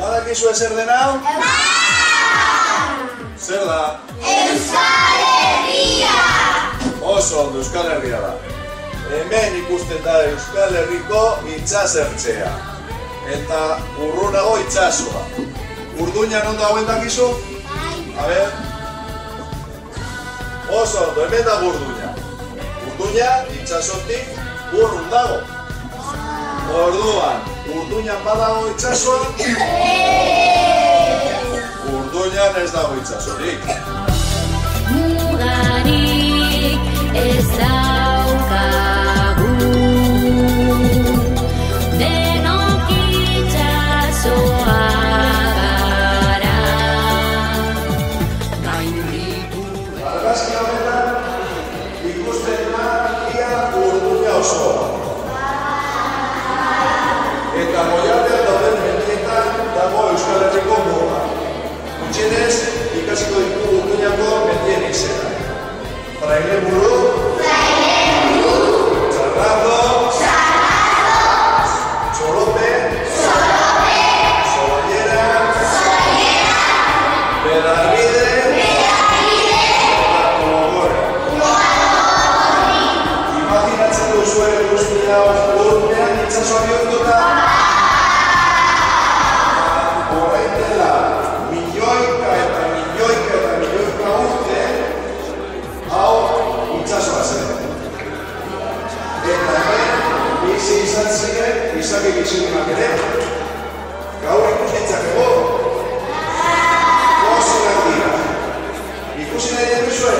Badakizue zer den hau? Zer da? Euskal Herria! Oso ondo, Euskal Herria da. Hemen ikusten da Euskal Herriko itsasertzea. Eta urrunago itsasoa. Urduña non dagoen dakizu? A ber. Oso ondo, hemen dago Urduña. Urduña itsasotik urrun dago. Orduan, Urduñan badago itsasoa? Urduñan ez dago itsasorik. Mugarik ez daukagu, denok itsasoa gara. Argazki honetan ikusten da ia Urduña osoa. Eta Goiartean dauden mendietan dago Euskal Herriko muga. Gutxienez, ikasiko ditugu Urduñako mendien izena. Frailemuru, Txarrazo, Txolope, Zolollera, Belarride, eta Kologorra. Imaginatzen duzue guztia Urduñan itsasoa bihurtuta? Orain dela milioika eta milioika urte hau itsasoa zen. Eta hemen bizi izan ziren izaki bizigunak ere. Gaur ikus ditzakegu. Gozinak dira. Ikusi nahi dituzue?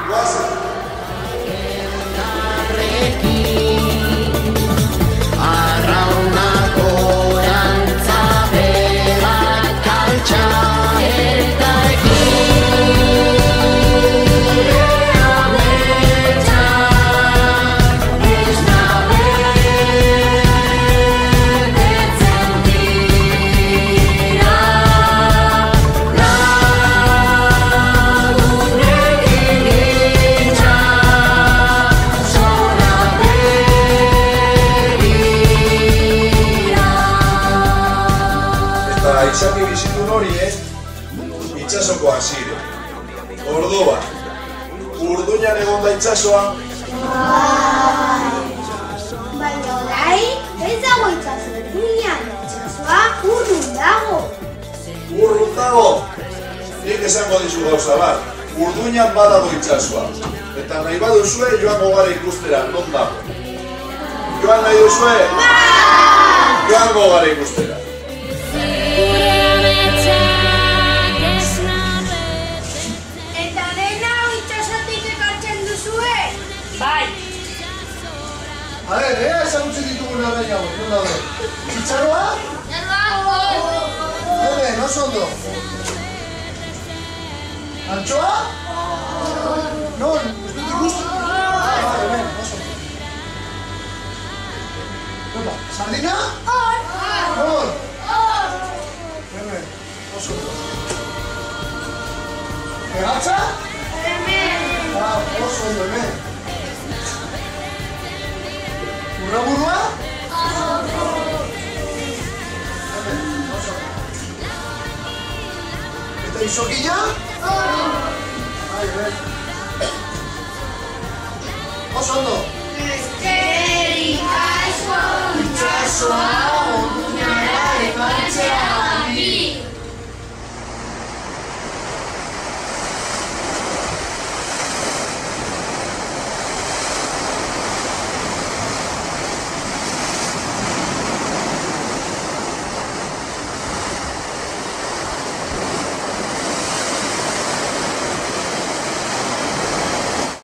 Goazen. Izaki bizitun horiek itsasokoak ziren. Orduan, Urduñan egon da itsasoa? Baina orain, ez dago itsaso Urduñan, itsasoa urrun dago. Urrun dago? Nik esango dizu gauza bat, Urduñan badago itsasoa. Eta nahi baduzue joango gara ikustera, non dago? Joan nahi duzue? Joango gara ikustera. Eta dena itsasotik ekartzen duzue? Bai! A ver, ezagutzen ditugun arraia hau, non daude? Txitxaroa? Hemen, oso ondo. Antxoa? Non, ez dut ikusten? Hemen, oso ondo. Opa, sardina? Non? Hemen, oso ondo. Egatza? Oso ondo, hemen. Urraburua? Hemen, oso ondo. Eta izokina? Hemen. Oso ondo. Eskerrik asko itsasoa!